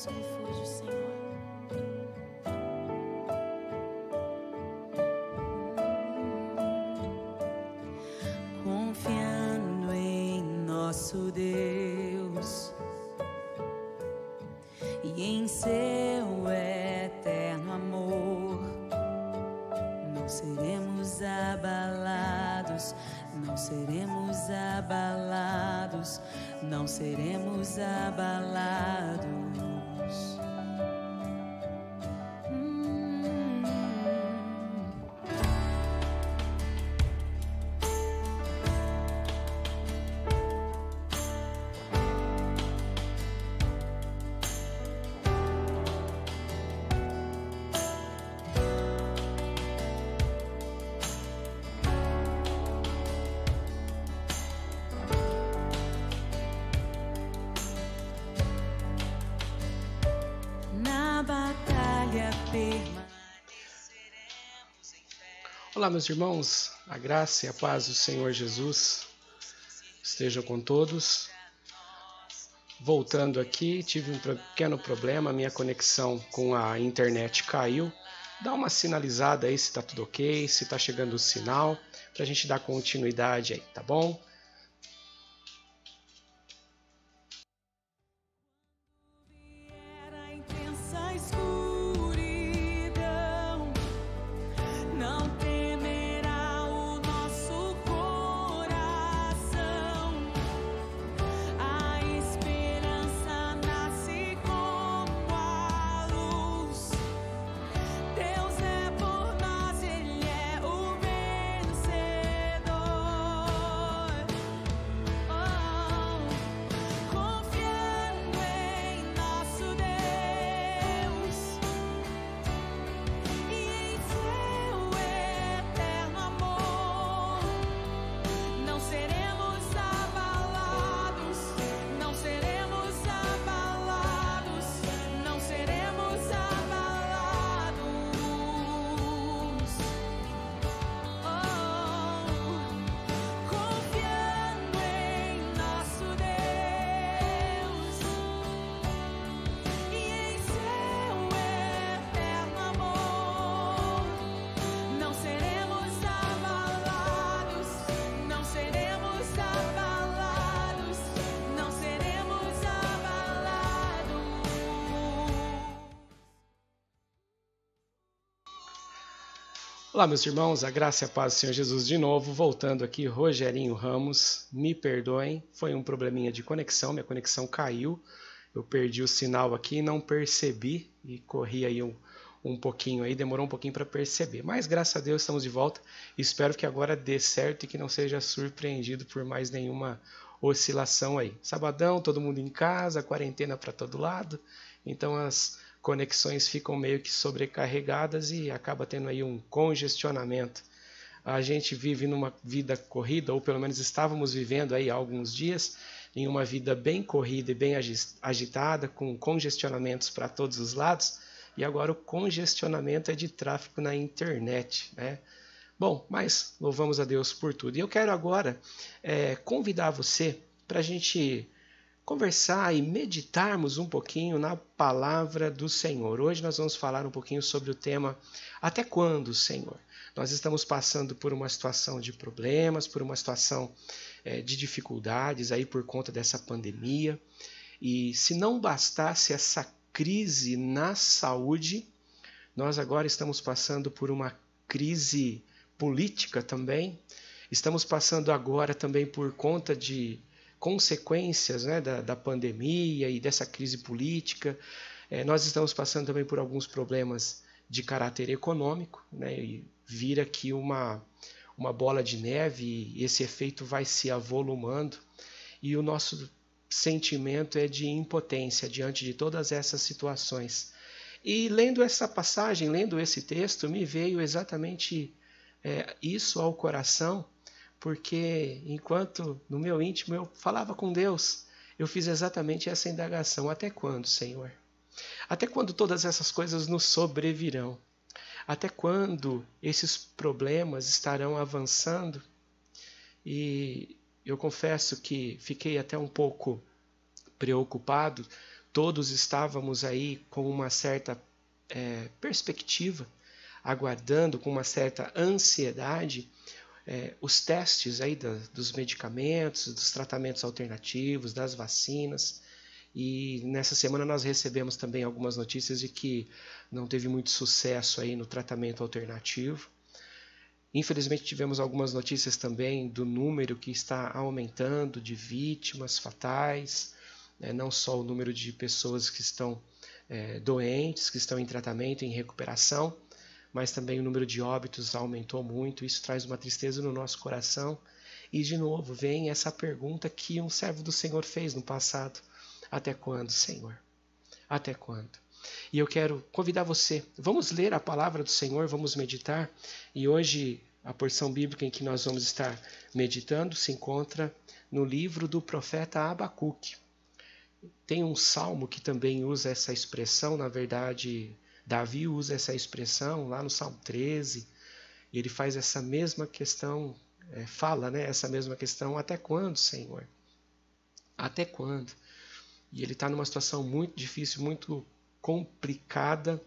nosso refúgio, Senhor. Confiando em nosso Deus e em seu eterno amor, não seremos abalados, não seremos abalados, não seremos abalados. Olá, meus irmãos, a graça e a paz do Senhor Jesus estejam com todos. Voltando aqui, tive um pequeno problema, minha conexão com a internet caiu. Dá uma sinalizada aí se está tudo ok, se está chegando o sinal, para a gente dar continuidade aí, tá bom? Olá, meus irmãos, a graça e a paz do Senhor Jesus de novo, voltando aqui, Rogerinho Ramos, me perdoem, foi um probleminha de conexão, minha conexão caiu, eu perdi o sinal aqui, não percebi e corri aí um pouquinho aí, demorou um pouquinho para perceber, mas graças a Deus estamos de volta, espero que agora dê certo e que não seja surpreendido por mais nenhuma oscilação aí. Sabadão, todo mundo em casa, quarentena para todo lado, então as conexões ficam meio que sobrecarregadas e acaba tendo aí um congestionamento. A gente vive numa vida corrida, ou pelo menos estávamos vivendo aí há alguns dias, em uma vida bem corrida e bem agitada, com congestionamentos para todos os lados, e agora o congestionamento é de tráfego na internet, né? Bom, mas louvamos a Deus por tudo. E eu quero agora convidar você para a gente conversar e meditarmos um pouquinho na palavra do Senhor. Hoje nós vamos falar um pouquinho sobre o tema Até quando, Senhor? Nós estamos passando por uma situação de problemas, por uma situação de dificuldades aí por conta dessa pandemia. E se não bastasse essa crise na saúde, nós agora estamos passando por uma crise política também. Estamos passando agora também por conta de consequências, né, da pandemia e dessa crise política. Nós estamos passando também por alguns problemas de caráter econômico, né, e vira aqui uma bola de neve e esse efeito vai se avolumando e o nosso sentimento é de impotência diante de todas essas situações. E lendo essa passagem, lendo esse texto, me veio exatamente isso ao coração, porque enquanto no meu íntimo eu falava com Deus, eu fiz exatamente essa indagação. Até quando, Senhor? Até quando todas essas coisas nos sobrevirão? Até quando esses problemas estarão avançando? E eu confesso que fiquei até um pouco preocupado Todos estávamos aí com uma certa perspectiva, aguardando com uma certa ansiedade os testes aí dos medicamentos, dos tratamentos alternativos, das vacinas. E nessa semana nós recebemos também algumas notícias de que não teve muito sucesso aí no tratamento alternativo. Infelizmente tivemos algumas notícias também do número que está aumentando de vítimas fatais, não só o número de pessoas que estão doentes, que estão em tratamento, em recuperação, mas também o número de óbitos aumentou muito. Isso traz uma tristeza no nosso coração. E de novo vem essa pergunta que um servo do Senhor fez no passado: até quando, Senhor? Até quando? E eu quero convidar você, vamos ler a palavra do Senhor, vamos meditar. E hoje a porção bíblica em que nós vamos estar meditando se encontra no livro do profeta Abacuque. Tem um salmo que também usa essa expressão, na verdade, Davi usa essa expressão lá no Salmo 13, e ele faz essa mesma questão, fala essa mesma questão: até quando, Senhor? Até quando? E ele está numa situação muito difícil, muito complicada,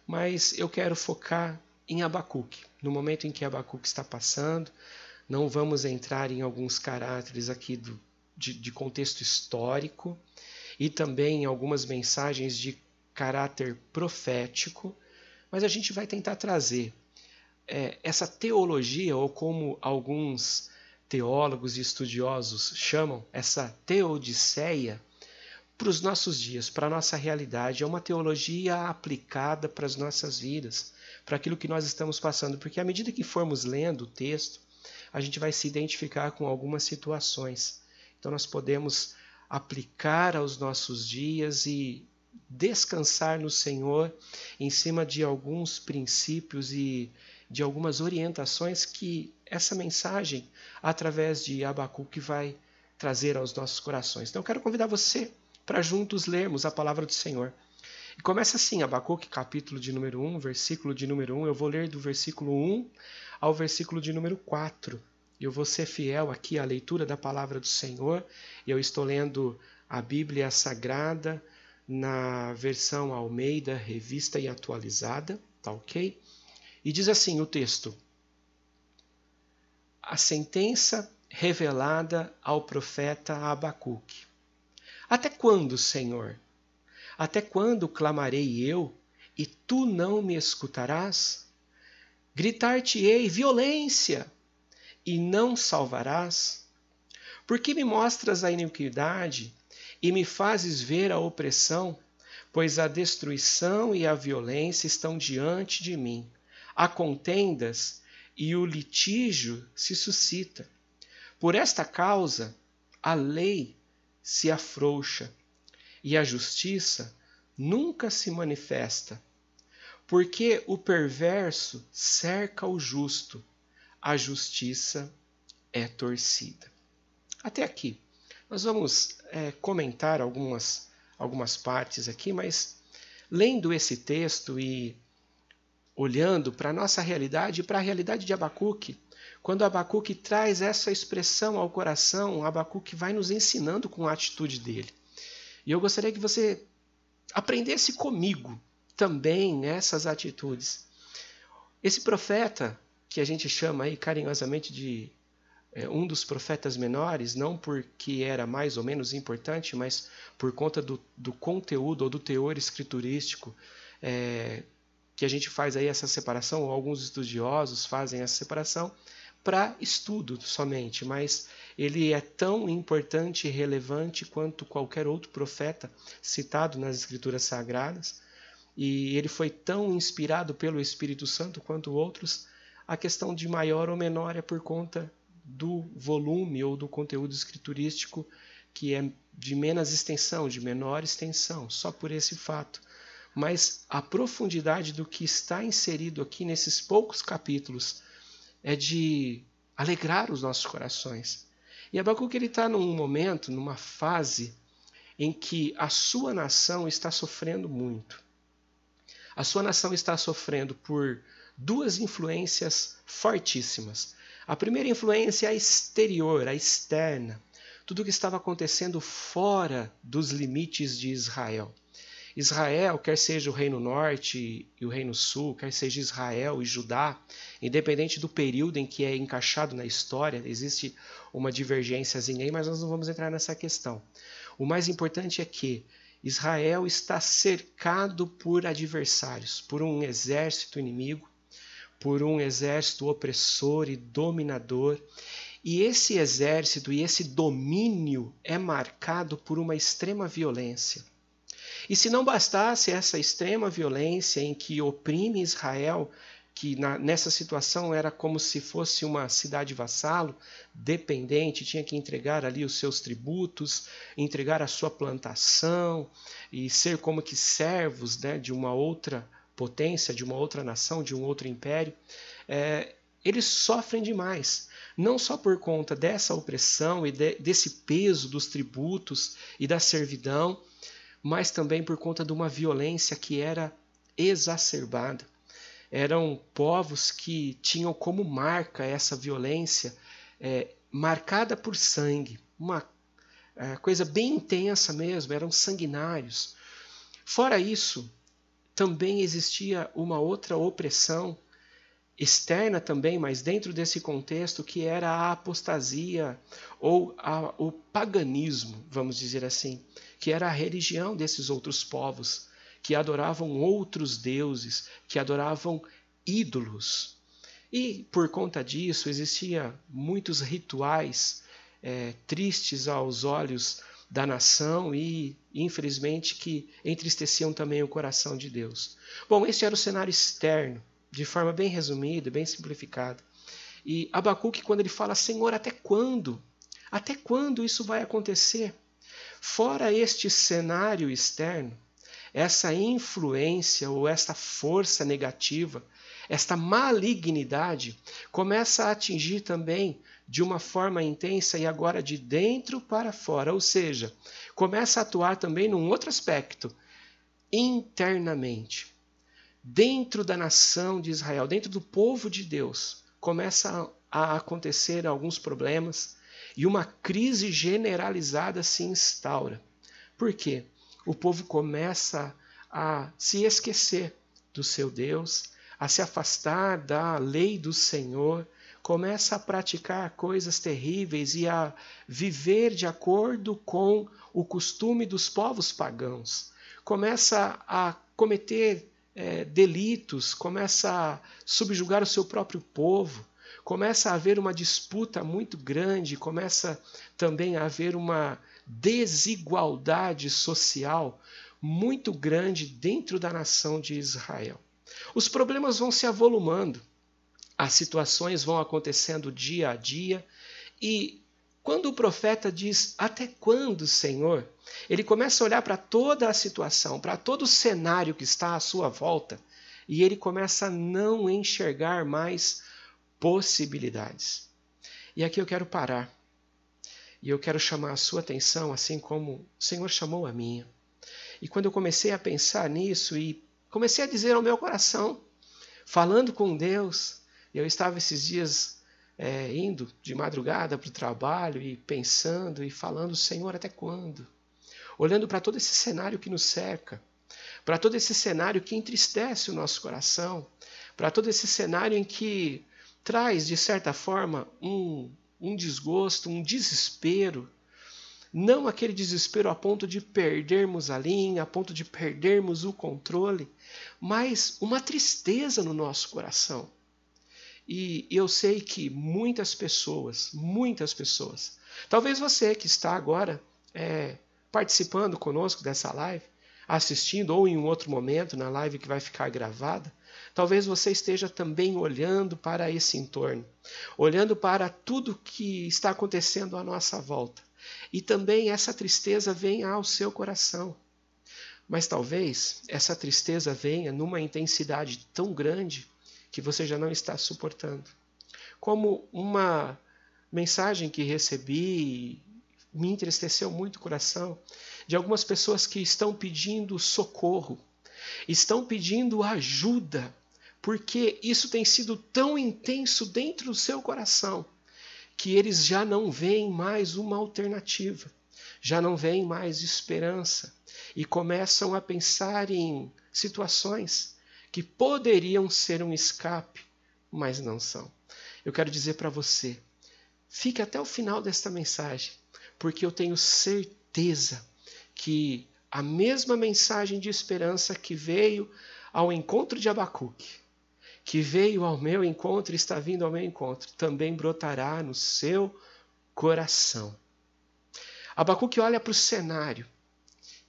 mas eu quero focar em Abacuque, no momento em que Abacuque está passando. Não vamos entrar em alguns caráteres aqui de contexto histórico e também em algumas mensagens de caráter profético, mas a gente vai tentar trazer essa teologia, ou como alguns teólogos e estudiosos chamam, essa teodiceia, para os nossos dias, para a nossa realidade. É uma teologia aplicada para as nossas vidas, para aquilo que nós estamos passando, porque à medida que formos lendo o texto, a gente vai se identificar com algumas situações. Então nós podemos aplicar aos nossos dias e descansar no Senhor em cima de alguns princípios e de algumas orientações que essa mensagem, através de Abacuque, vai trazer aos nossos corações. Então eu quero convidar você para juntos lermos a palavra do Senhor. E começa assim, Abacuque, capítulo de número 1, versículo de número 1. Eu vou ler do versículo 1 ao versículo de número 4. Eu vou ser fiel aqui à leitura da palavra do Senhor. Eu estou lendo a Bíblia Sagrada na versão Almeida, revista e atualizada, tá ok? E diz assim o texto: a sentença revelada ao profeta Abacuque. Até quando, Senhor? Até quando clamarei eu, e tu não me escutarás? Gritar-te-ei violência, e não salvarás? Por que me mostras a iniquidade, e me fazes ver a opressão? Pois a destruição e a violência estão diante de mim. Há contendas, e o litígio se suscita. Por esta causa, a lei se afrouxa, e a justiça nunca se manifesta. Porque o perverso cerca o justo, a justiça é torcida. Até aqui. Nós vamos comentar algumas partes aqui, mas lendo esse texto e olhando para a nossa realidade e para a realidade de Abacuque, quando Abacuque traz essa expressão ao coração, Abacuque vai nos ensinando com a atitude dele. E eu gostaria que você aprendesse comigo também essas atitudes. Esse profeta, que a gente chama aí carinhosamente de um dos profetas menores, não porque era mais ou menos importante, mas por conta do conteúdo ou do teor escriturístico, que a gente faz aí essa separação, ou alguns estudiosos fazem essa separação, para estudo somente, mas ele é tão importante e relevante quanto qualquer outro profeta citado nas Escrituras Sagradas, e ele foi tão inspirado pelo Espírito Santo quanto outros. A questão de maior ou menor é por conta do volume ou do conteúdo escriturístico, que é de menos extensão, de menor extensão, só por esse fato. Mas a profundidade do que está inserido aqui nesses poucos capítulos é de alegrar os nossos corações. E Abacuque está num momento, numa fase em que a sua nação está sofrendo muito. A sua nação está sofrendo por duas influências fortíssimas. A primeira influência é a exterior, a externa. tudo o que estava acontecendo fora dos limites de Israel. Israel, quer seja o Reino Norte e o Reino Sul, quer seja Israel e Judá, independente do período em que é encaixado na história, existe uma divergênciazinha aí, mas nós não vamos entrar nessa questão. O mais importante é que Israel está cercado por adversários, por um exército inimigo, por um exército opressor e dominador. E esse exército e esse domínio é marcado por uma extrema violência. E se não bastasse essa extrema violência em que oprime Israel, que nessa situação era como se fosse uma cidade vassalo, dependente, tinha que entregar ali os seus tributos, entregar a sua plantação e ser como que servos, né, de uma outra potência, de uma outra nação, de um outro império, eles sofrem demais. Não só por conta dessa opressão e desse peso dos tributos e da servidão, mas também por conta de uma violência que era exacerbada. Eram povos que tinham como marca essa violência marcada por sangue, uma coisa bem intensa mesmo, eram sanguinários. Fora isso, também existia uma outra opressão externa também, mas dentro desse contexto, que era a apostasia ou o paganismo, vamos dizer assim, que era a religião desses outros povos, que adoravam outros deuses, que adoravam ídolos. E por conta disso existiam muitos rituais tristes aos olhos da nação e, infelizmente, que entristeciam também o coração de Deus. Bom, esse era o cenário externo, de forma bem resumida, bem simplificada. E Abacuque, quando ele fala, Senhor, até quando? Até quando isso vai acontecer? Fora este cenário externo, essa influência ou esta força negativa, esta malignidade, começa a atingir também de uma forma intensa e agora de dentro para fora, ou seja, começa a atuar também num outro aspecto, internamente. Dentro da nação de Israel, dentro do povo de Deus, começa a acontecer alguns problemas e uma crise generalizada se instaura. Por quê? O povo começa a se esquecer do seu Deus, a se afastar da lei do Senhor, começa a praticar coisas terríveis e a viver de acordo com o costume dos povos pagãos. Começa a cometer delitos, começa a subjugar o seu próprio povo, começa a haver uma disputa muito grande, começa também a haver uma desigualdade social muito grande dentro da nação de Israel. Os problemas vão se avolumando, as situações vão acontecendo dia a dia e quando o profeta diz, até quando, Senhor? Ele começa a olhar para toda a situação, para todo o cenário que está à sua volta, e ele começa a não enxergar mais possibilidades. E aqui eu quero parar, e eu quero chamar a sua atenção, assim como o Senhor chamou a minha. E quando eu comecei a pensar nisso, e comecei a dizer ao meu coração, falando com Deus, eu estava esses dias indo de madrugada para o trabalho e pensando e falando, Senhor, até quando? Olhando para todo esse cenário que nos cerca, para todo esse cenário que entristece o nosso coração, para todo esse cenário em que traz, de certa forma, um desgosto, um desespero, não aquele desespero a ponto de perdermos a linha, a ponto de perdermos o controle, mas uma tristeza no nosso coração. E eu sei que muitas pessoas, talvez você que está agora participando conosco dessa live, assistindo ou em um outro momento na live que vai ficar gravada, talvez você esteja também olhando para esse entorno, olhando para tudo que está acontecendo à nossa volta. E também essa tristeza venha ao seu coração. Mas talvez essa tristeza venha numa intensidade tão grande que você já não está suportando. Como uma mensagem que recebi, me entristeceu muito o coração, de algumas pessoas que estão pedindo socorro, estão pedindo ajuda, porque isso tem sido tão intenso dentro do seu coração, que eles já não veem mais uma alternativa, já não veem mais esperança e começam a pensar em situações que poderiam ser um escape, mas não são. Eu quero dizer para você, fique até o final desta mensagem, porque eu tenho certeza que a mesma mensagem de esperança que veio ao encontro de Abacuque, que veio ao meu encontro e está vindo ao meu encontro, também brotará no seu coração. Abacuque olha para o cenário,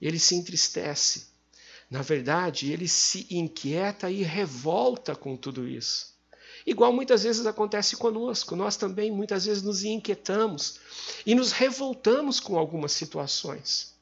ele se entristece. Na verdade, ele se inquieta e revolta com tudo isso. Igual muitas vezes acontece conosco, nós também muitas vezes nos inquietamos e nos revoltamos com algumas situações.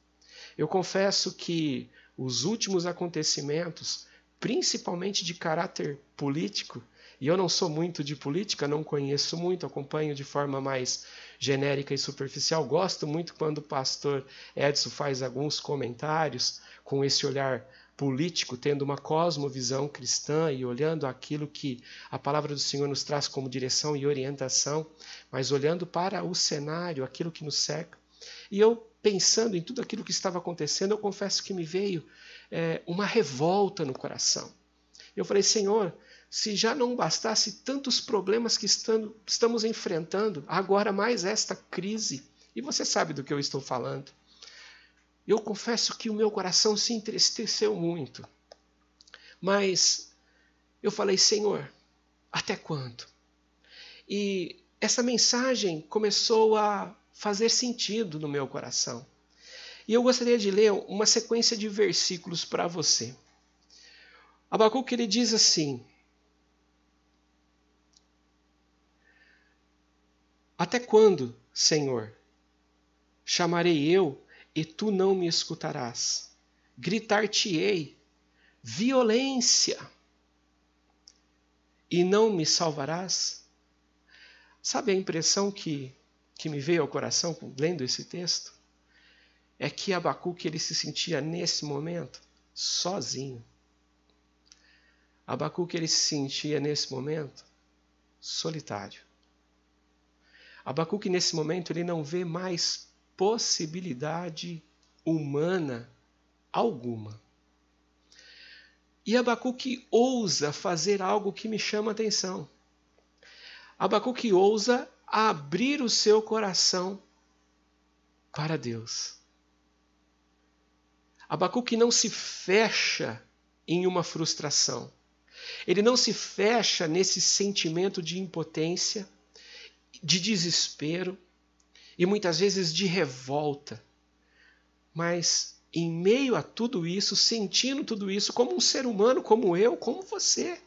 Eu confesso que os últimos acontecimentos, principalmente de caráter político, e eu não sou muito de política, não conheço muito, acompanho de forma mais genérica e superficial, gosto muito quando o pastor Edson faz alguns comentários com esse olhar político, tendo uma cosmovisão cristã e olhando aquilo que a palavra do Senhor nos traz como direção e orientação, mas olhando para o cenário, aquilo que nos cerca. E eu, pensando em tudo aquilo que estava acontecendo, eu confesso que me veio uma revolta no coração. Eu falei, Senhor, se já não bastasse tantos problemas que estamos enfrentando, agora mais esta crise, e você sabe do que eu estou falando. Eu confesso que o meu coração se entristeceu muito. Mas eu falei, Senhor, até quando? E essa mensagem começou a fazer sentido no meu coração. E eu gostaria de ler uma sequência de versículos para você. Abacuque, ele diz assim: até quando, Senhor, chamarei eu e tu não me escutarás? Gritar-te-ei violência e não me salvarás? Sabe a impressão que me veio ao coração lendo esse texto? É que Abacuque, ele se sentia nesse momento sozinho. Abacuque, ele se sentia nesse momento solitário. Abacuque, nesse momento, ele não vê mais possibilidade humana alguma. E Abacuque ousa fazer algo que me chama a atenção. Abacuque ousa abrir o seu coração para Deus. Abacuque não se fecha em uma frustração. Ele não se fecha nesse sentimento de impotência, de desespero e muitas vezes de revolta. Mas em meio a tudo isso, sentindo tudo isso como um ser humano, como eu, como você.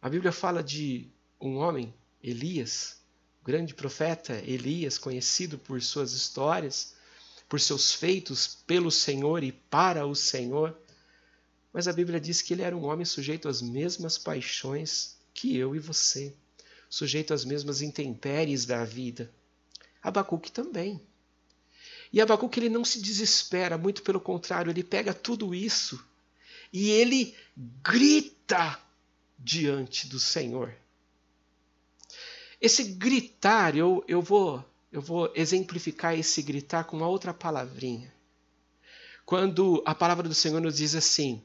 A Bíblia fala de um homem, Elias, o grande profeta Elias, conhecido por suas histórias, por seus feitos pelo Senhor e para o Senhor. Mas a Bíblia diz que ele era um homem sujeito às mesmas paixões que eu e você, sujeito às mesmas intempéries da vida. Abacuque também. E Abacuque, ele não se desespera, muito pelo contrário, ele pega tudo isso e ele grita diante do Senhor. Esse gritar, eu vou exemplificar esse gritar com uma outra palavrinha. Quando a palavra do Senhor nos diz assim: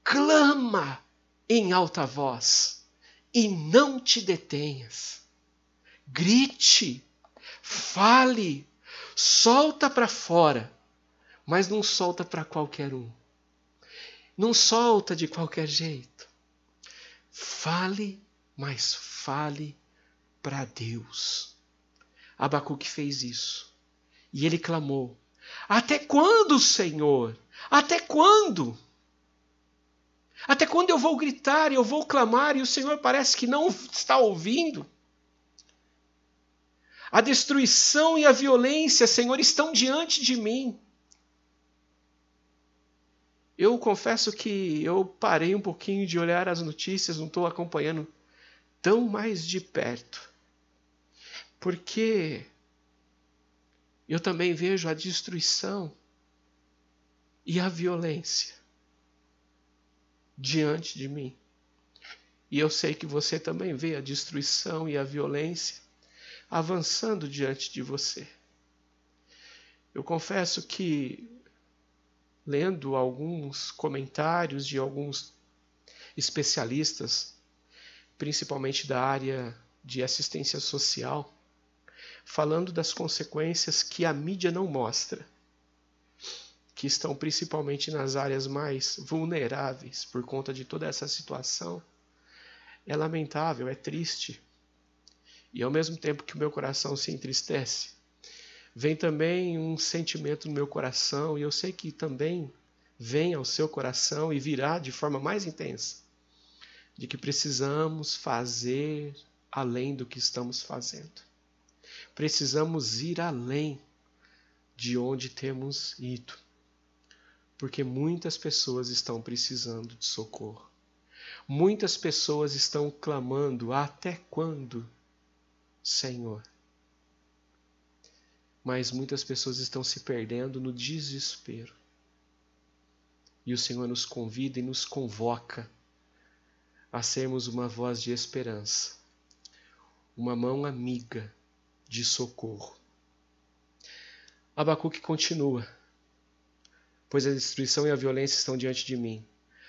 clama em alta voz e não te detenhas. Grite, fale, solta para fora, mas não solta para qualquer um. Não solta de qualquer jeito. Fale, mas fale para Deus. Abacuque fez isso. E ele clamou: até quando, Senhor? Até quando? Até quando eu vou gritar, eu vou clamar e o Senhor parece que não está ouvindo? A destruição e a violência, Senhor, estão diante de mim. Eu confesso que eu parei um pouquinho de olhar as notícias, não estou acompanhando tão mais de perto. Porque eu também vejo a destruição e a violência diante de mim. E eu sei que você também vê a destruição e a violência avançando diante de você. Eu confesso que, lendo alguns comentários de alguns especialistas, principalmente da área de assistência social, falando das consequências que a mídia não mostra, que estão principalmente nas áreas mais vulneráveis por conta de toda essa situação, é lamentável, é triste. E ao mesmo tempo que o meu coração se entristece, vem também um sentimento no meu coração, e eu sei que também vem ao seu coração e virá de forma mais intensa, de que precisamos fazer além do que estamos fazendo. Precisamos ir além de onde temos ido, porque muitas pessoas estão precisando de socorro. Muitas pessoas estão clamando: até quando, Senhor? Mas muitas pessoas estão se perdendo no desespero. E o Senhor nos convida e nos convoca a sermos uma voz de esperança, uma mão amiga de socorro. Abacuque continua: pois a destruição e a violência estão diante de mim,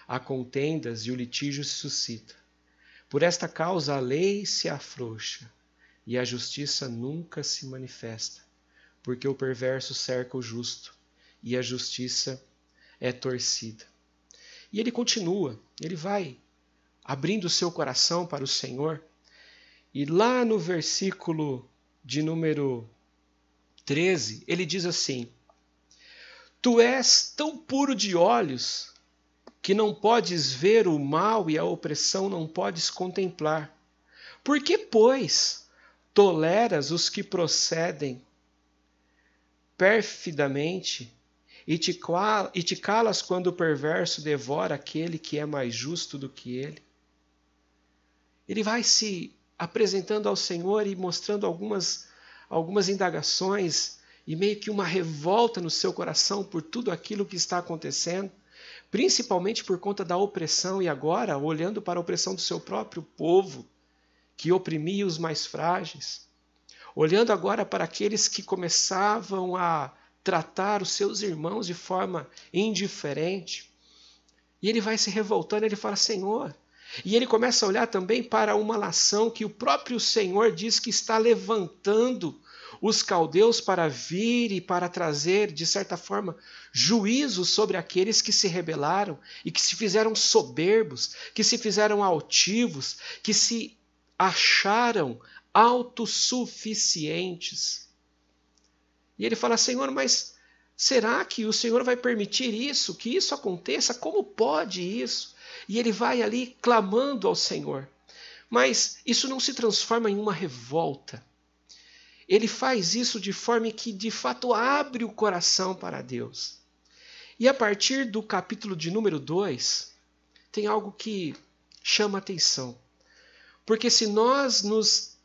há contendas e o litígio se suscita. Por esta causa a lei se afrouxa e a justiça nunca se manifesta, porque o perverso cerca o justo e a justiça é torcida. E ele continua, ele vai abrindo o seu coração para o Senhor, e lá no versículo de número 13, ele diz assim: tu és tão puro de olhos que não podes ver o mal e a opressão não podes contemplar. Por que, pois, toleras os que procedem perfidamente e te calas quando o perverso devora aquele que é mais justo do que ele? Ele vai se apresentando ao Senhor e mostrando algumas indagações e meio que uma revolta no seu coração por tudo aquilo que está acontecendo, principalmente por conta da opressão, e agora olhando para a opressão do seu próprio povo, que oprimia os mais frágeis, olhando agora para aqueles que começavam a tratar os seus irmãos de forma indiferente. E ele vai se revoltando, ele fala: Senhor. E ele começa a olhar também para uma nação que o próprio Senhor diz que está levantando os caldeus para vir e para trazer, de certa forma, juízo sobre aqueles que se rebelaram e que se fizeram soberbos, que se fizeram altivos, que se acharam autossuficientes. E ele fala: Senhor, mas será que o Senhor vai permitir isso, que isso aconteça? Como pode isso? E ele vai ali clamando ao Senhor. Mas isso não se transforma em uma revolta. Ele faz isso de forma que de fato abre o coração para Deus. E a partir do capítulo de número 2, tem algo que chama atenção. Porque se nós nos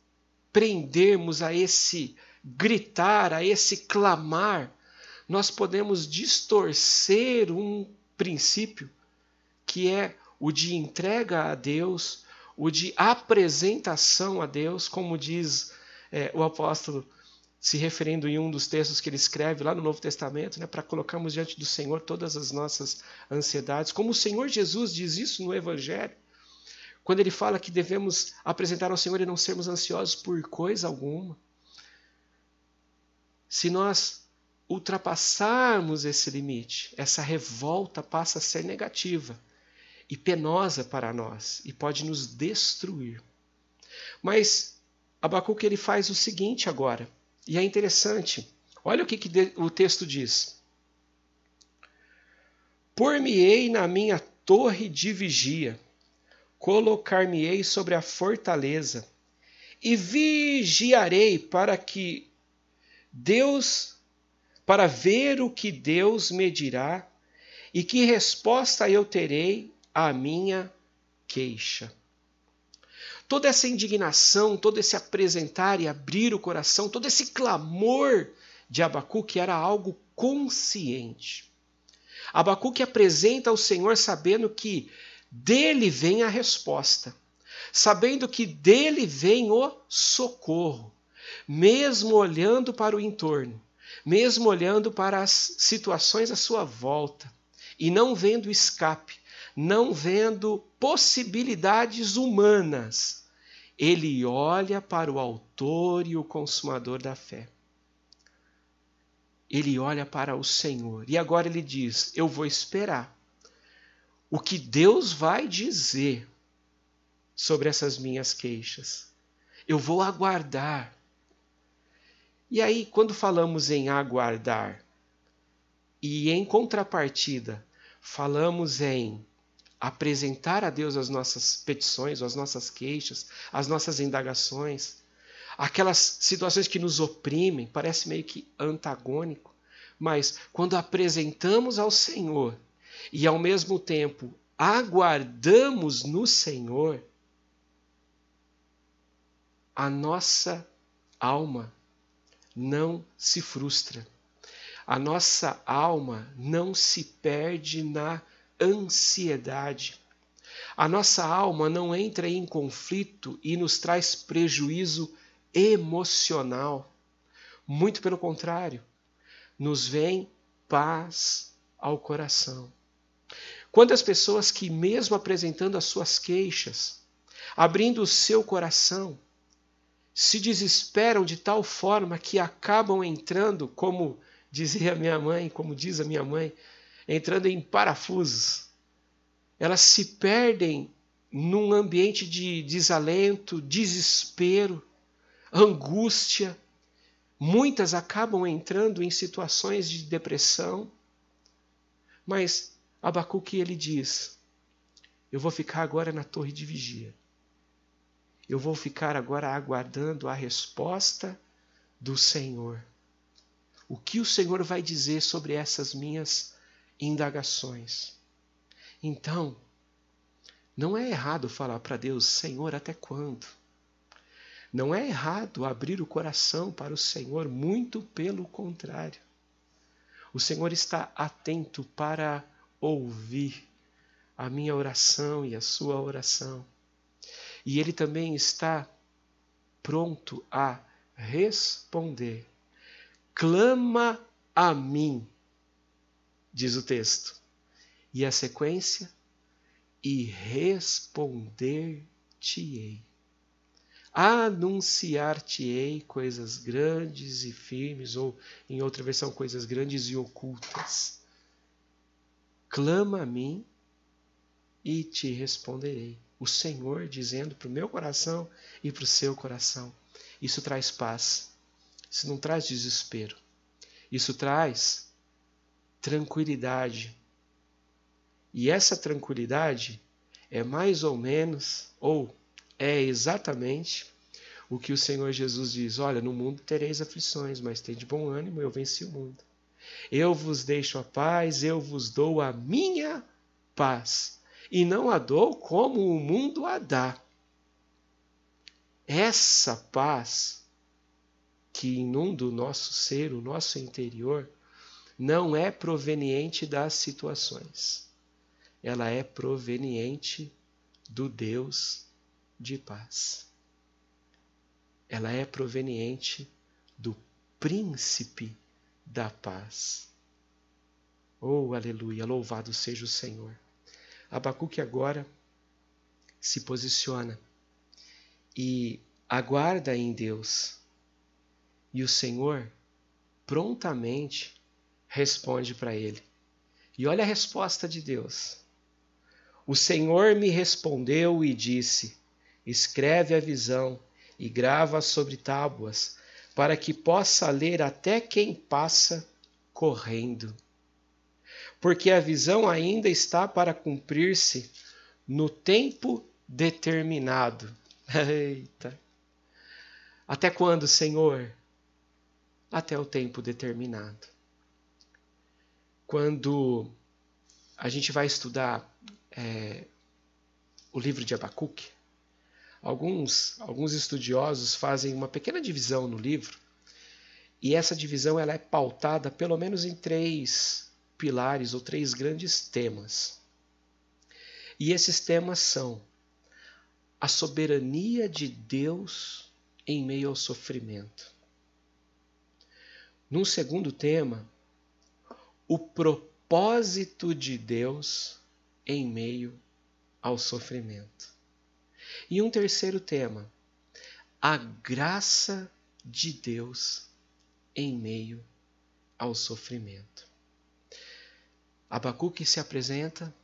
prendermos a esse gritar, a esse clamar, nós podemos distorcer um princípio que é o de entrega a Deus, o de apresentação a Deus, como diz o apóstolo, se referindo em um dos textos que ele escreve lá no Novo Testamento, para colocarmos diante do Senhor todas as nossas ansiedades, como o Senhor Jesus diz isso no Evangelho, quando ele fala que devemos apresentar ao Senhor e não sermos ansiosos por coisa alguma. Se nós ultrapassarmos esse limite, essa revolta passa a ser negativa e penosa para nós e pode nos destruir. Mas Abacuque ele faz o seguinte agora, e é interessante. Olha o que o texto diz: por-me-ei na minha torre de vigia, colocar-me-ei sobre a fortaleza e vigiarei para ver o que Deus me dirá e que resposta eu terei à minha queixa. Toda essa indignação, todo esse apresentar e abrir o coração, todo esse clamor de Abacuque era algo consciente. Abacuque apresenta ao Senhor sabendo que dele vem a resposta, sabendo que dele vem o socorro, mesmo olhando para o entorno, mesmo olhando para as situações à sua volta e não vendo escape, não vendo possibilidades humanas, ele olha para o autor e o consumador da fé. Ele olha para o Senhor e agora ele diz: eu vou esperar o que Deus vai dizer sobre essas minhas queixas. Eu vou aguardar. E aí, quando falamos em aguardar e em contrapartida, falamos em apresentar a Deus as nossas petições, as nossas queixas, as nossas indagações, aquelas situações que nos oprimem, parece meio que antagônico, mas quando apresentamos ao Senhor e ao mesmo tempo aguardamos no Senhor, a nossa alma não se frustra. A nossa alma não se perde na ansiedade. A nossa alma não entra em conflito e nos traz prejuízo emocional. Muito pelo contrário, nos vem paz ao coração. Quantas pessoas que, mesmo apresentando as suas queixas, abrindo o seu coração, se desesperam de tal forma que acabam entrando, como dizia minha mãe, como diz a minha mãe, entrando em parafusos. Elas se perdem num ambiente de desalento, desespero, angústia. Muitas acabam entrando em situações de depressão. Mas Abacuque, ele diz: eu vou ficar agora na torre de vigia. Eu vou ficar agora aguardando a resposta do Senhor. O que o Senhor vai dizer sobre essas minhas indagações? Então, não é errado falar para Deus: Senhor, até quando? Não é errado abrir o coração para o Senhor, muito pelo contrário. O Senhor está atento para ouvir a minha oração e a sua oração. E Ele também está pronto a responder. Clama a mim, diz o texto. E a sequência: e responder-te-ei. Anunciar-te-ei coisas grandes e firmes, ou em outra versão, coisas grandes e ocultas. Clama a mim e te responderei. O Senhor dizendo para o meu coração e para o seu coração. Isso traz paz. Isso não traz desespero. Isso traz tranquilidade. E essa tranquilidade é mais ou menos, ou é exatamente o que o Senhor Jesus diz: olha, no mundo tereis aflições, mas tende bom ânimo, eu venci o mundo. Eu vos deixo a paz, eu vos dou a minha paz. E não a dou como o mundo a dá. Essa paz que inunda o nosso ser, o nosso interior, não é proveniente das situações. Ela é proveniente do Deus de paz. Ela é proveniente do príncipe da paz. Oh, aleluia, louvado seja o Senhor. Abacuque agora se posiciona e aguarda em Deus. E o Senhor prontamente responde para ele. E olha a resposta de Deus. O Senhor me respondeu e disse: escreve a visão e grava sobre tábuas, para que possa ler até quem passa correndo. Porque a visão ainda está para cumprir-se no tempo determinado. Eita! Até quando, Senhor? Até o tempo determinado. Quando a gente vai estudar o livro de Abacuque, alguns estudiosos fazem uma pequena divisão no livro, e essa divisão ela é pautada pelo menos em 3 pilares ou 3 grandes temas. E esses temas são a soberania de Deus em meio ao sofrimento. Num segundo tema, o propósito de Deus em meio ao sofrimento. E um terceiro tema, a graça de Deus em meio ao sofrimento. Abacuque se apresenta,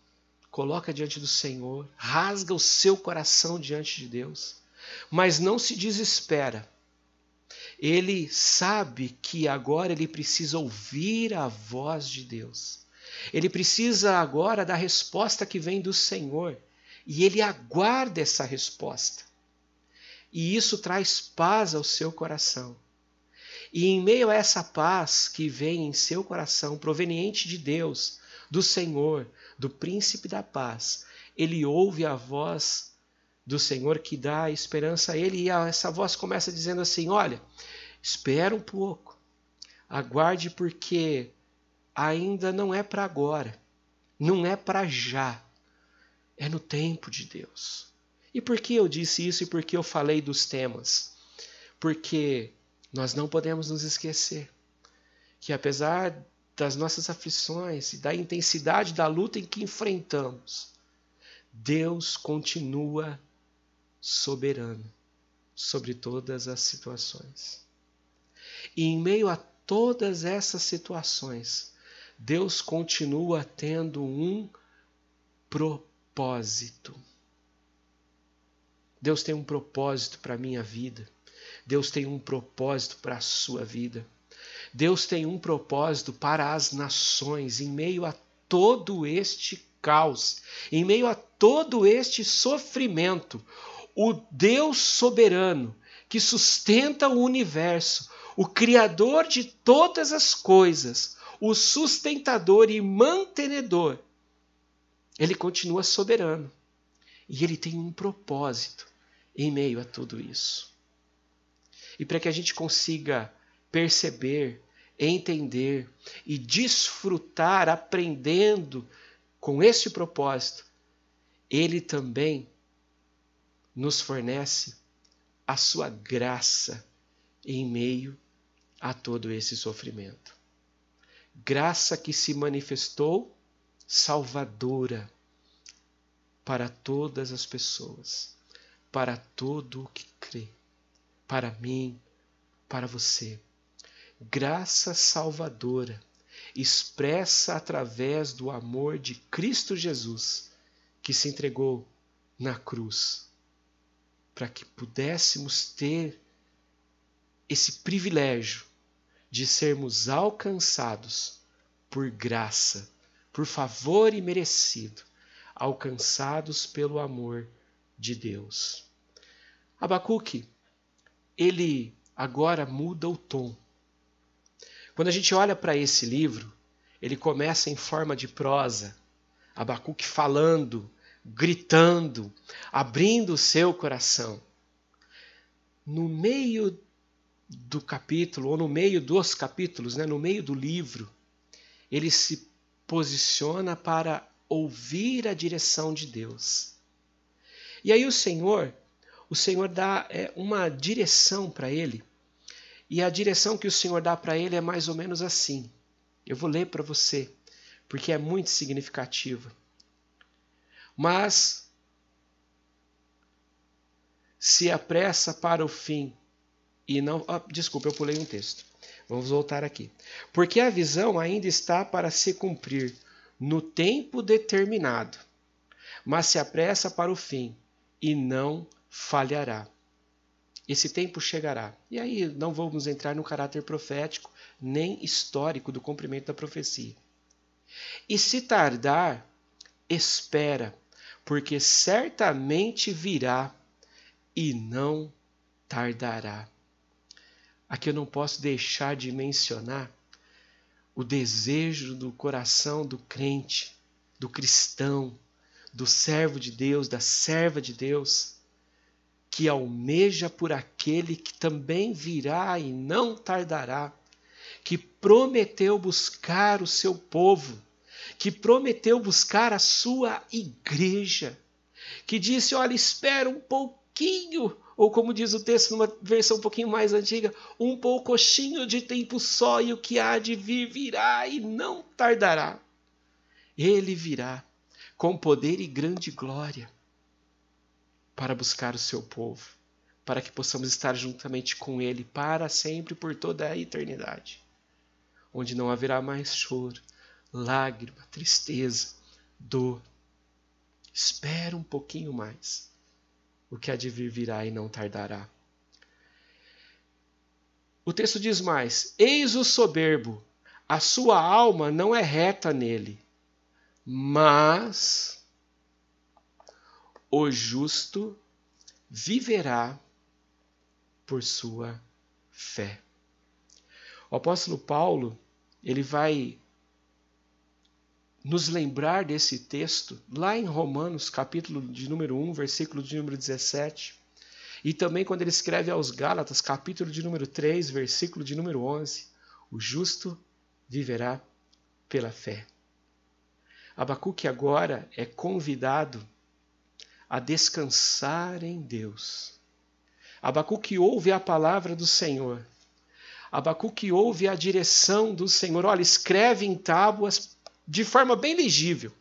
coloca diante do Senhor, rasga o seu coração diante de Deus, mas não se desespera. Ele sabe que agora ele precisa ouvir a voz de Deus. Ele precisa agora da resposta que vem do Senhor. E ele aguarda essa resposta. E isso traz paz ao seu coração. E em meio a essa paz que vem em seu coração, proveniente de Deus, do Senhor, do príncipe da paz, ele ouve a voz do Senhor que dá esperança a ele, e essa voz começa dizendo assim: olha, espera um pouco, aguarde, porque ainda não é para agora, não é para já, é no tempo de Deus. E por que eu disse isso e por que eu falei dos temas? Porque nós não podemos nos esquecer que, apesar das nossas aflições e da intensidade da luta em que enfrentamos, Deus continua soberano sobre todas as situações. E em meio a todas essas situações, Deus continua tendo um propósito. Deus tem um propósito para a minha vida. Deus tem um propósito para a sua vida. Deus tem um propósito para as nações, em meio a todo este caos, em meio a todo este sofrimento. O Deus soberano que sustenta o universo, o Criador de todas as coisas, o sustentador e mantenedor, ele continua soberano. E ele tem um propósito em meio a tudo isso. E para que a gente consiga perceber, entender e desfrutar aprendendo com esse propósito, ele também nos fornece a sua graça em meio a todo esse sofrimento. Graça que se manifestou salvadora para todas as pessoas, para todo o que crê, para mim, para você. Graça salvadora, expressa através do amor de Cristo Jesus, que se entregou na cruz, para que pudéssemos ter esse privilégio de sermos alcançados por graça, por favor imerecido, alcançados pelo amor de Deus. Abacuque, ele agora muda o tom. Quando a gente olha para esse livro, ele começa em forma de prosa, Abacuque falando, gritando, abrindo o seu coração. No meio do capítulo, ou no meio dos capítulos, no meio do livro, ele se posiciona para ouvir a direção de Deus. E aí o Senhor dá uma direção para ele, e a direção que o Senhor dá para ele é mais ou menos assim. Eu vou ler para você, porque é muito significativa. Mas se apressa para o fim e não... desculpa, eu pulei um texto. Vamos voltar aqui. Porque a visão ainda está para se cumprir no tempo determinado, mas se apressa para o fim e não falhará. Esse tempo chegará. E aí não vamos entrar no caráter profético nem histórico do cumprimento da profecia. E se tardar, espera, porque certamente virá e não tardará. Aqui eu não posso deixar de mencionar o desejo do coração do crente, do cristão, do servo de Deus, da serva de Deus, que almeja por aquele que também virá e não tardará, que prometeu buscar o seu povo, que prometeu buscar a sua igreja, que disse: olha, espera um pouquinho, Ou como diz o texto numa versão um pouquinho mais antiga, um poucochinho de tempo só e o que há de vir virá e não tardará. Ele virá com poder e grande glória para buscar o seu povo, para que possamos estar juntamente com ele para sempre, por toda a eternidade, onde não haverá mais choro, lágrima, tristeza, dor. Espera um pouquinho mais. O que há de vir virá e não tardará. O texto diz mais: eis o soberbo, a sua alma não é reta nele, mas o justo viverá por sua fé. O apóstolo Paulo, ele vai nos lembrar desse texto lá em Romanos, capítulo de número 1, versículo de número 17. E também quando ele escreve aos Gálatas, capítulo de número 3, versículo de número 11. O justo viverá pela fé. Abacuque agora é convidado a descansar em Deus. Abacuque ouve a palavra do Senhor. Abacuque ouve a direção do Senhor. Olha, escreve em tábuas de forma bem legível,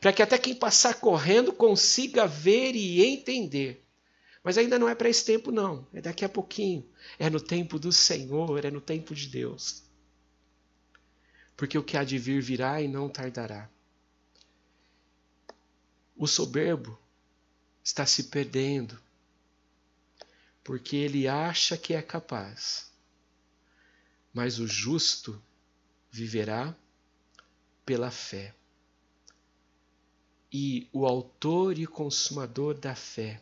para que até quem passar correndo consiga ver e entender. Mas ainda não é para esse tempo, não. É daqui a pouquinho. É no tempo do Senhor, é no tempo de Deus. Porque o que há de vir virá e não tardará. O soberbo está se perdendo, porque ele acha que é capaz. Mas o justo viverá pela fé. E o autor e consumador da fé,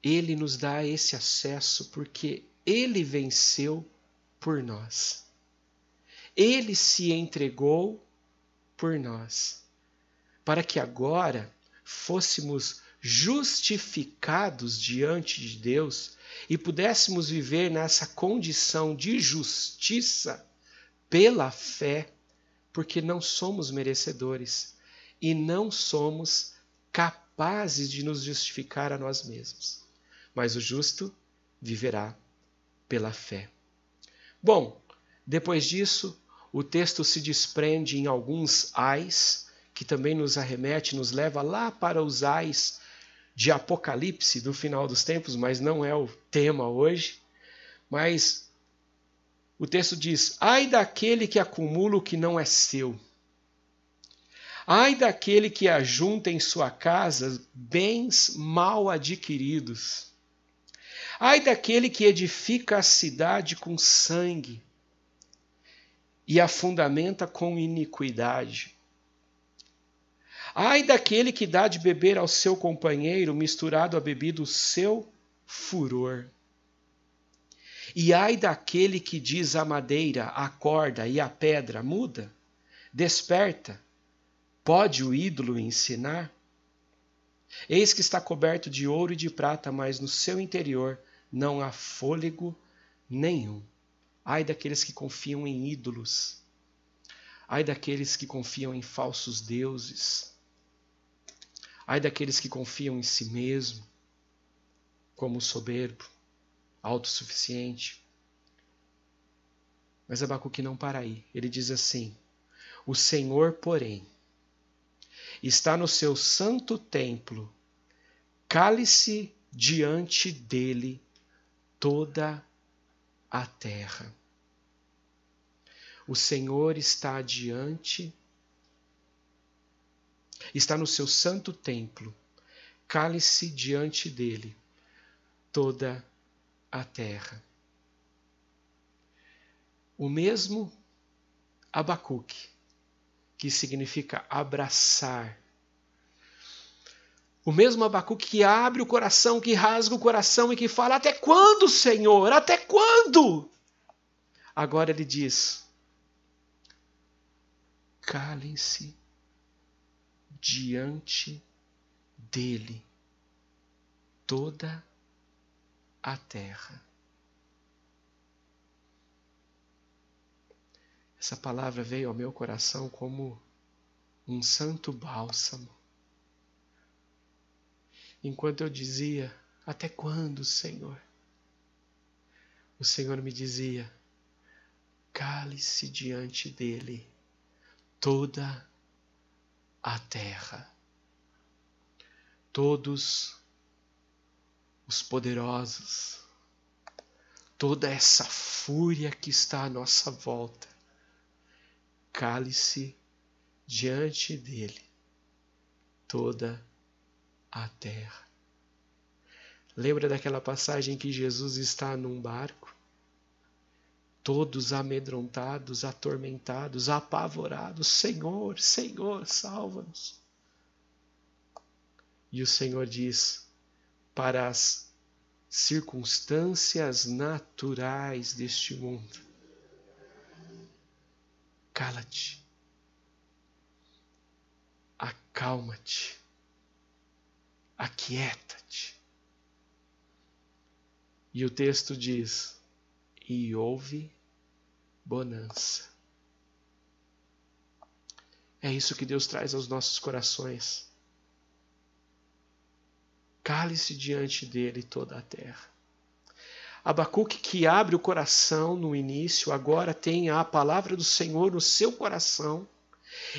ele nos dá esse acesso porque ele venceu por nós. Ele se entregou por nós, para que agora fôssemos justificados diante de Deus e pudéssemos viver nessa condição de justiça pela fé, porque não somos merecedores e não somos capazes de nos justificar a nós mesmos. Mas o justo viverá pela fé. Bom, depois disso, o texto se desprende em alguns ais, que também nos arremete, nos leva lá para os ais de Apocalipse, do final dos tempos, mas não é o tema hoje. Mas o texto diz: ai daquele que acumula o que não é seu. Ai daquele que ajunta em sua casa bens mal adquiridos. Ai daquele que edifica a cidade com sangue e a fundamenta com iniquidade. Ai daquele que dá de beber ao seu companheiro, misturado à bebida, o seu furor. E ai daquele que diz à madeira, à corda e à pedra, muda, desperta, pode o ídolo ensinar? Eis que está coberto de ouro e de prata, mas no seu interior não há fôlego nenhum. Ai daqueles que confiam em ídolos. Ai daqueles que confiam em falsos deuses. Ai daqueles que confiam em si mesmo, como soberbo, autossuficiente. Mas Abacuque não para aí. Ele diz assim: o Senhor, porém, está no seu santo templo, cale-se diante dele toda a terra. O Senhor está no seu santo templo, cale-se diante dele toda a terra. O mesmo Abacuque, que significa abraçar. O mesmo Abacuque que abre o coração, que rasga o coração e que fala: até quando, Senhor? Até quando? Agora ele diz: calem-se diante dele toda a terra. Essa palavra veio ao meu coração como um santo bálsamo. Enquanto eu dizia Até quando, Senhor? O Senhor me dizia: cale-se diante dele toda a terra. Todos os poderosos, toda essa fúria que está à nossa volta, cale-se diante dele toda a terra. Lembra daquela passagem que Jesus está num barco? Todos amedrontados, atormentados, apavorados. Senhor, Senhor, salva-nos. E o Senhor diz para as circunstâncias naturais deste mundo: cala-te, acalma-te, aquieta-te. E o texto diz: e houve bonança. É isso que Deus traz aos nossos corações. Cale-se diante dele toda a terra. Abacuque, que abre o coração no início, agora tem a palavra do Senhor no seu coração.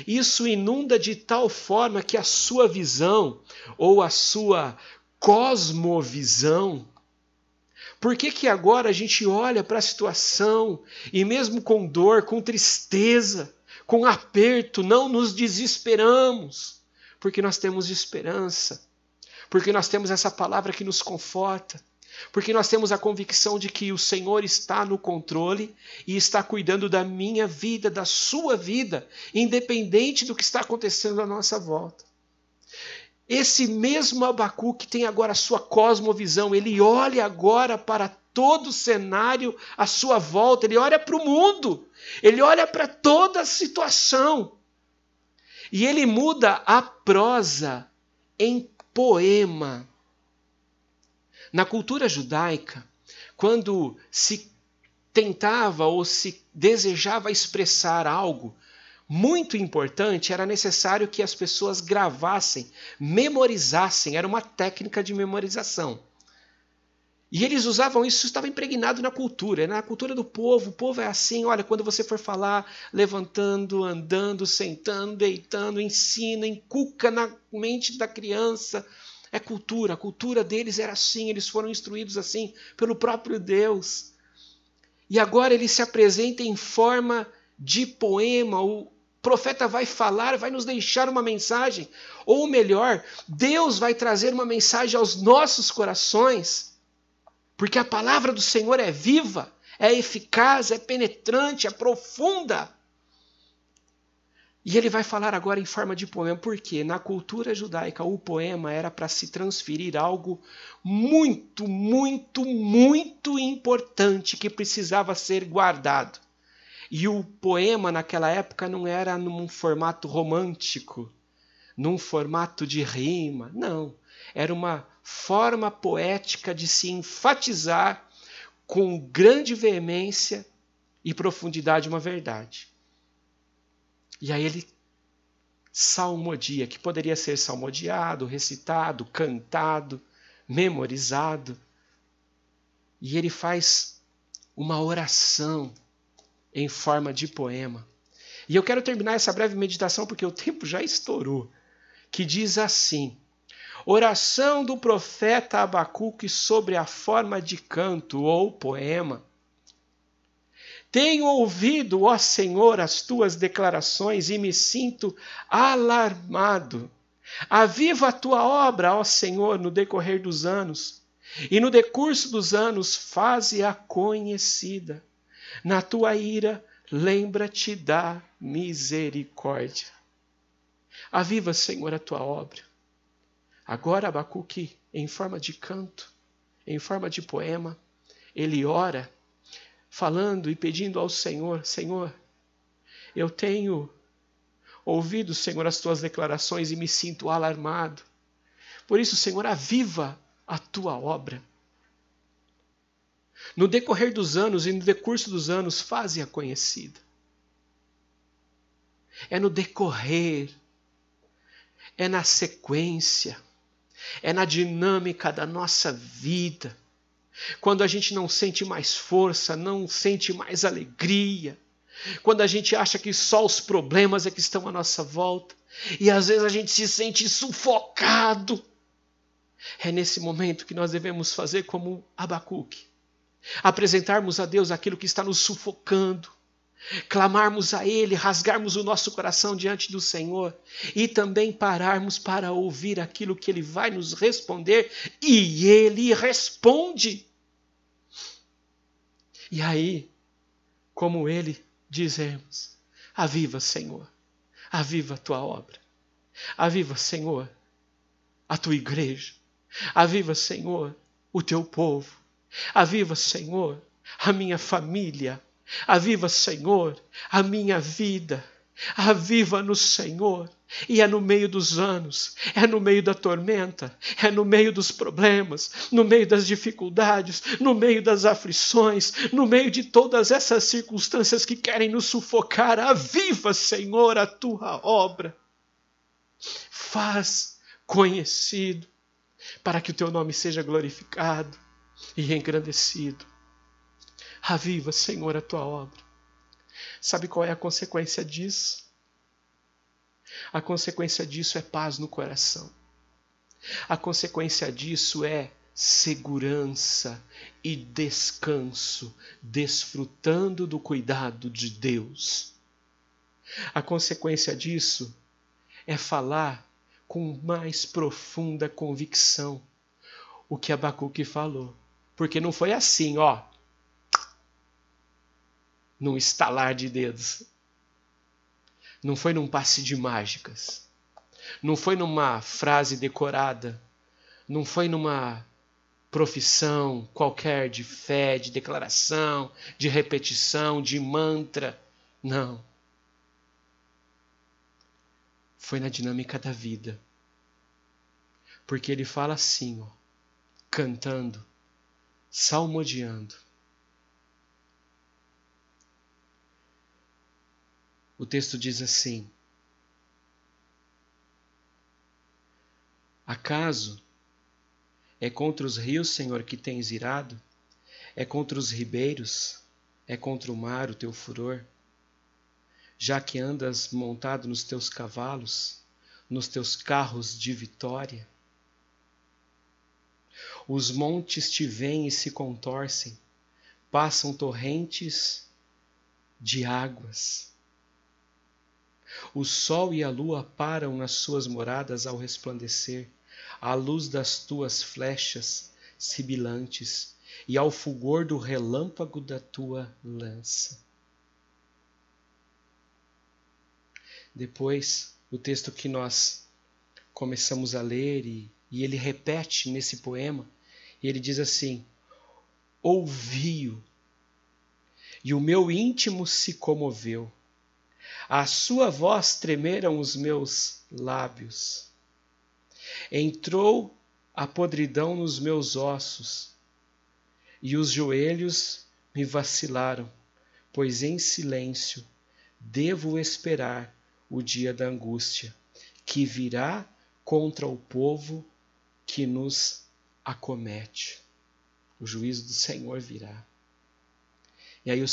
Isso inunda de tal forma que a sua visão, ou a sua cosmovisão, por que agora a gente olha para a situação e mesmo com dor, com tristeza, com aperto, não nos desesperamos? Porque nós temos esperança. Porque nós temos essa palavra que nos conforta. Porque nós temos a convicção de que o Senhor está no controle e está cuidando da minha vida, da sua vida, independente do que está acontecendo à nossa volta. Esse mesmo Abacuque tem agora a sua cosmovisão, ele olha agora para todo o cenário à sua volta, ele olha para o mundo, ele olha para toda a situação. E ele muda a prosa em poema. Na cultura judaica, quando se tentava ou se desejava expressar algo muito importante, era necessário que as pessoas gravassem, memorizassem, era uma técnica de memorização. E eles usavam isso estava impregnado na cultura do povo. O povo é assim, olha, quando você for falar, levantando, andando, sentando, deitando, ensina, inculca na mente da criança. É cultura, a cultura deles era assim, eles foram instruídos assim pelo próprio Deus. E agora ele se apresenta em forma de poema, o profeta vai falar, vai nos deixar uma mensagem, ou melhor, Deus vai trazer uma mensagem aos nossos corações, porque a palavra do Senhor é viva, é eficaz, é penetrante, é profunda. E ele vai falar agora em forma de poema, porque na cultura judaica o poema era para se transferir algo muito, muito, muito importante que precisava ser guardado. E o poema naquela época não era num formato romântico, num formato de rima, não. Era uma forma poética de se enfatizar com grande veemência e profundidade uma verdade. E aí ele salmodia, que poderia ser salmodiado, recitado, cantado, memorizado. E ele faz uma oração em forma de poema. E eu quero terminar essa breve meditação porque o tempo já estourou, que diz assim: oração do profeta Abacuque sobre a forma de canto ou poema. Tenho ouvido, ó Senhor, as tuas declarações e me sinto alarmado. Aviva a tua obra, ó Senhor, no decorrer dos anos, e no decurso dos anos faze-a conhecida. Na tua ira, lembra-te da misericórdia. Aviva, Senhor, a tua obra. Agora Abacuque, em forma de canto, em forma de poema, ele ora, falando e pedindo ao Senhor: Senhor, eu tenho ouvido, Senhor, as tuas declarações e me sinto alarmado. Por isso, Senhor, aviva a tua obra. No decorrer dos anos e no decurso dos anos, faze-a conhecida. É no decorrer, é na sequência, É na dinâmica da nossa vida. Quando a gente não sente mais força, não sente mais alegria. Quando a gente acha que só os problemas é que estão à nossa volta. E às vezes a gente se sente sufocado. É nesse momento que nós devemos fazer como Abacuque. Apresentarmos a Deus aquilo que está nos sufocando. Clamarmos a Ele, rasgarmos o nosso coração diante do Senhor. E também pararmos para ouvir aquilo que Ele vai nos responder. E Ele responde. E aí, como Ele, dizemos: aviva, Senhor, aviva a tua obra. Aviva, Senhor, a tua igreja. Aviva, Senhor, o teu povo. Aviva, Senhor, a minha família. Aviva, Senhor, a minha vida. Aviva-nos, Senhor. E é no meio dos anos, é no meio da tormenta, é no meio dos problemas, no meio das dificuldades, no meio das aflições, no meio de todas essas circunstâncias que querem nos sufocar. Aviva, Senhor, a tua obra. Faz conhecido, para que o teu nome seja glorificado e engrandecido. Aviva, Senhor, a tua obra. Sabe qual é a consequência disso? A consequência disso é paz no coração. A consequência disso é segurança e descanso, desfrutando do cuidado de Deus. A consequência disso é falar com mais profunda convicção o que Abacuque falou. Porque não foi assim, num estalar de dedos. Não foi num passe de mágicas. Não foi numa frase decorada. Não foi numa profissão qualquer de fé, de declaração, de repetição, de mantra. Não. Foi na dinâmica da vida. Porque ele fala assim, cantando, salmodiando. O texto diz assim: acaso é contra os rios, Senhor, que tens irado? É contra os ribeiros? É contra o mar o teu furor? Já que andas montado nos teus cavalos, nos teus carros de vitória? Os montes te veem e se contorcem, passam torrentes de águas. O sol e a lua param nas suas moradas ao resplandecer, à luz das tuas flechas sibilantes e ao fulgor do relâmpago da tua lança. Depois, o texto que nós começamos a ler e ele repete nesse poema, e ele diz assim: ouvi-o, e o meu íntimo se comoveu. À sua voz tremeram os meus lábios. Entrou a podridão nos meus ossos, e os joelhos me vacilaram, pois em silêncio devo esperar o dia da angústia, que virá contra o povo que nos acomete. O juízo do Senhor virá. E aí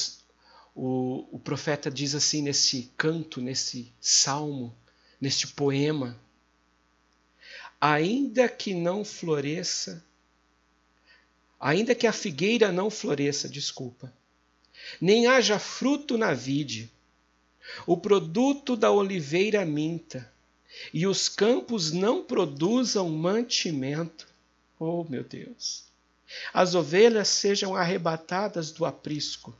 o profeta diz assim nesse canto, nesse salmo, neste poema: ainda que não floresça, ainda que a figueira não floresça, nem haja fruto na vide, o produto da oliveira minta, e os campos não produzam mantimento. Oh, meu Deus! As ovelhas sejam arrebatadas do aprisco,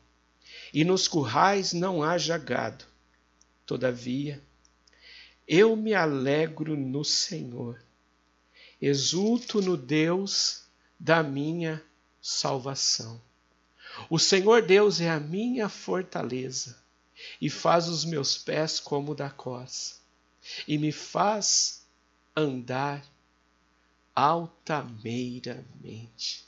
e nos currais não haja gado. Todavia, eu me alegro no Senhor, exulto no Deus da minha salvação. O Senhor Deus é a minha fortaleza, e faz os meus pés como da corça, e me faz andar altaneiramente.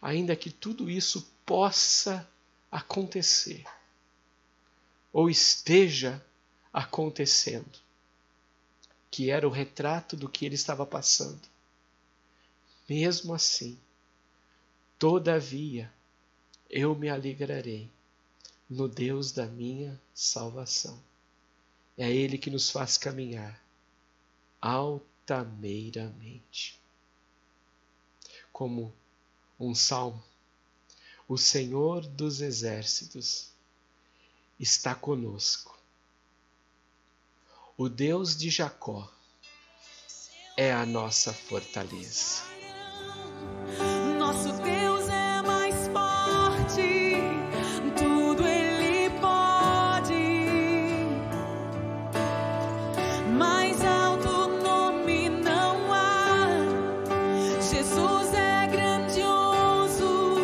Ainda que tudo isso possa acontecer, ou esteja acontecendo, que era o retrato do que ele estava passando. Mesmo assim, todavia, eu me alegrarei no Deus da minha salvação. É Ele que nos faz caminhar altaneiramente. Como um salmo, o Senhor dos exércitos está conosco. O Deus de Jacó é a nossa fortaleza. Nosso Deus é mais forte, tudo Ele pode. Mais alto nome não há. Jesus é grandioso,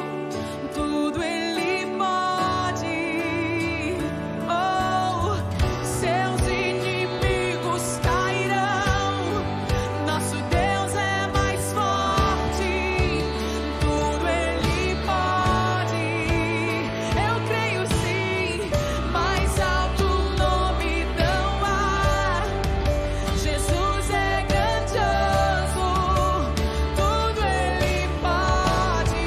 tudo Ele pode. Oh, seus inimigos cairão. Nosso Deus é mais forte, tudo Ele pode. Eu creio sim, mais alto nome não há. Jesus é grandioso, tudo Ele pode.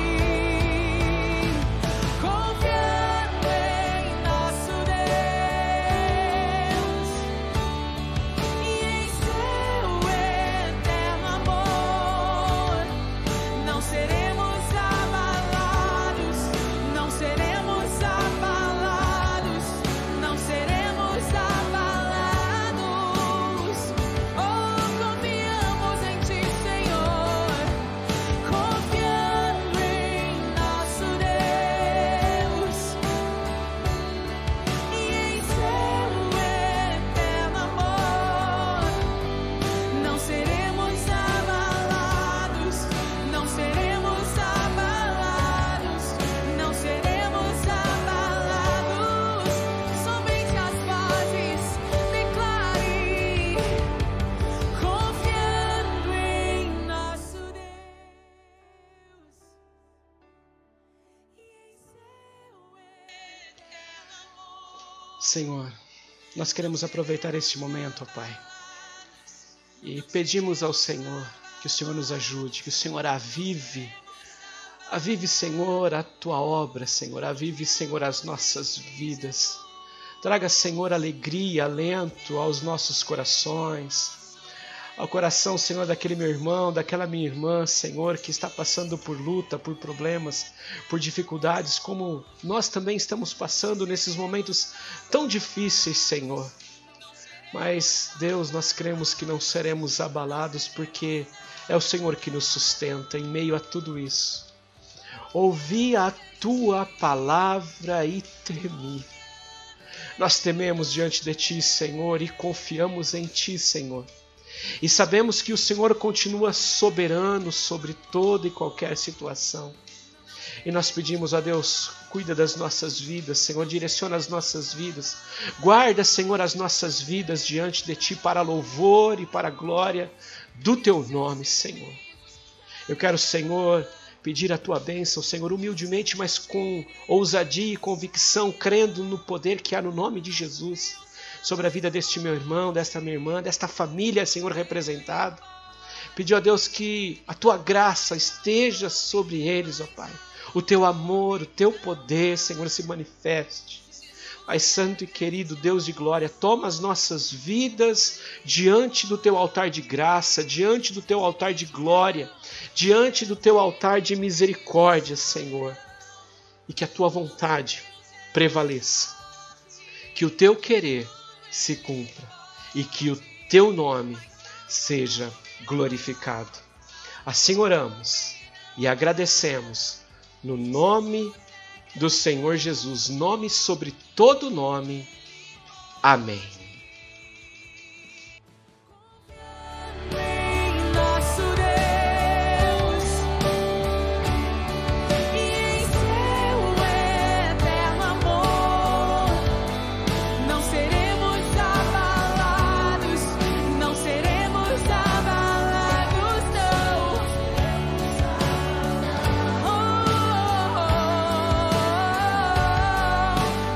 Confiando em nosso Deus e em seu eterno amor, não seremos abalados, não seremos abalados, não seremos abalados. Oh, confiamos em Ti, Senhor, confiando em nosso Deus e em seu eterno amor, não seremos abalados, não seremos abalados, não seremos abalados. Somente as vozes declare, confiando em nosso Deus e em seu eterno amor. Senhor, nós queremos aproveitar este momento, ó Pai, e pedimos ao Senhor que o Senhor nos ajude, que o Senhor avive, Senhor, a Tua obra, Senhor, avive, Senhor, as nossas vidas. Traga, Senhor, alegria, alento aos nossos corações, ao coração, Senhor, daquele meu irmão, daquela minha irmã, Senhor, que está passando por luta, por problemas, por dificuldades, como nós também estamos passando nesses momentos tão difíceis, Senhor. Mas, Deus, nós cremos que não seremos abalados, porque é o Senhor que nos sustenta em meio a tudo isso. Ouvi a Tua palavra e temi. Nós tememos diante de Ti, Senhor, e confiamos em Ti, Senhor. E sabemos que o Senhor continua soberano sobre toda e qualquer situação. E nós pedimos a Deus, cuida das nossas vidas, Senhor, direciona as nossas vidas. Guarda, Senhor, as nossas vidas diante de Ti para louvor e para a glória do Teu nome, Senhor. Eu quero, Senhor, pedir a Tua bênção, Senhor, humildemente, mas com ousadia e convicção, crendo no poder que há no nome de Jesus, sobre a vida deste meu irmão, desta minha irmã, desta família, Senhor, representada. Pedir a Deus que a Tua graça esteja sobre eles, ó Pai. O Teu amor, o Teu poder, Senhor, se manifeste. Pai santo e querido, Deus de glória, toma as nossas vidas diante do Teu altar de graça, diante do Teu altar de glória, diante do Teu altar de misericórdia, Senhor. E que a Tua vontade prevaleça. Que o Teu querer se cumpra e que o Teu nome seja glorificado. Assim oramos e agradecemos no nome do Senhor Jesus, nome sobre todo nome. Amém.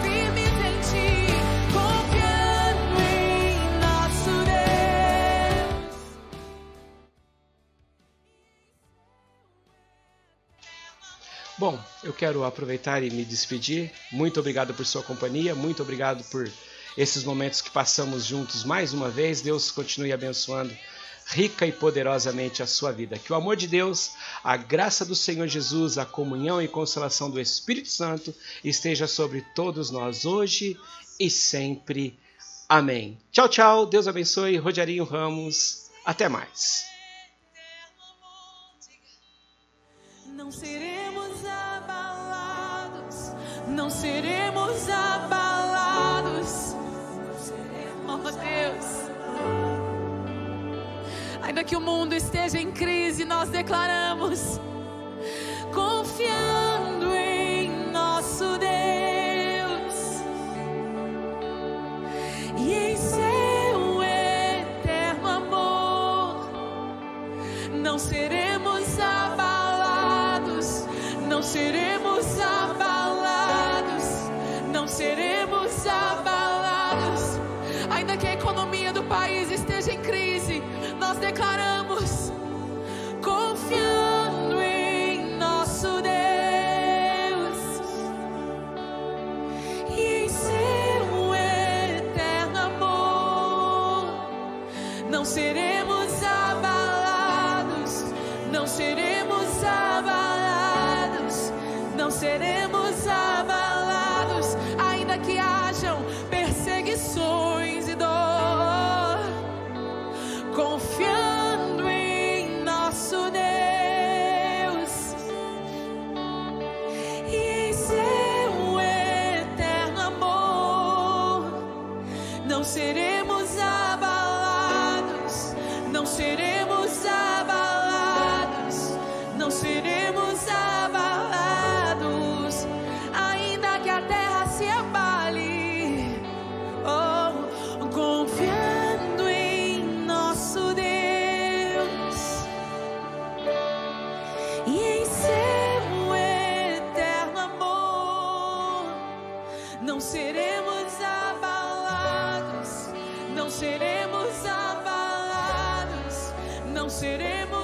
Firmes em Ti, confiando Bom, eu quero aproveitar e me despedir. Muito obrigado por sua companhia, muito obrigado por esses momentos que passamos juntos mais uma vez. Deus continue abençoando rica e poderosamente a sua vida. Que o amor de Deus, a graça do Senhor Jesus, a comunhão e consolação do Espírito Santo esteja sobre todos nós hoje e sempre. Amém. Tchau, tchau. Deus abençoe. Rogerinho Ramos. Até mais. Não seremos abalados, não seremos abalados. Oh Deus, ainda que o mundo esteja em crise, nós declaramos, confiando em nosso Deus e em seu eterno amor, não seremos abalados, não seremos abalados, não seremos abalados. Ainda que a economia do país esteja em crise, nós declaramos, confiando em nosso Deus e em seu eterno amor, não seremos abalados, não seremos abalados, não seremos abalados, ainda que hajam perseguições e dor, confiando em nosso Deus e em seu eterno amor, não seremos abalados, não seremos abalados, não seremos abalados, ainda que a terra se abale, oh, confiando em nosso Deus e em seu eterno amor, não seremos abalados, não seremos abalados, não seremos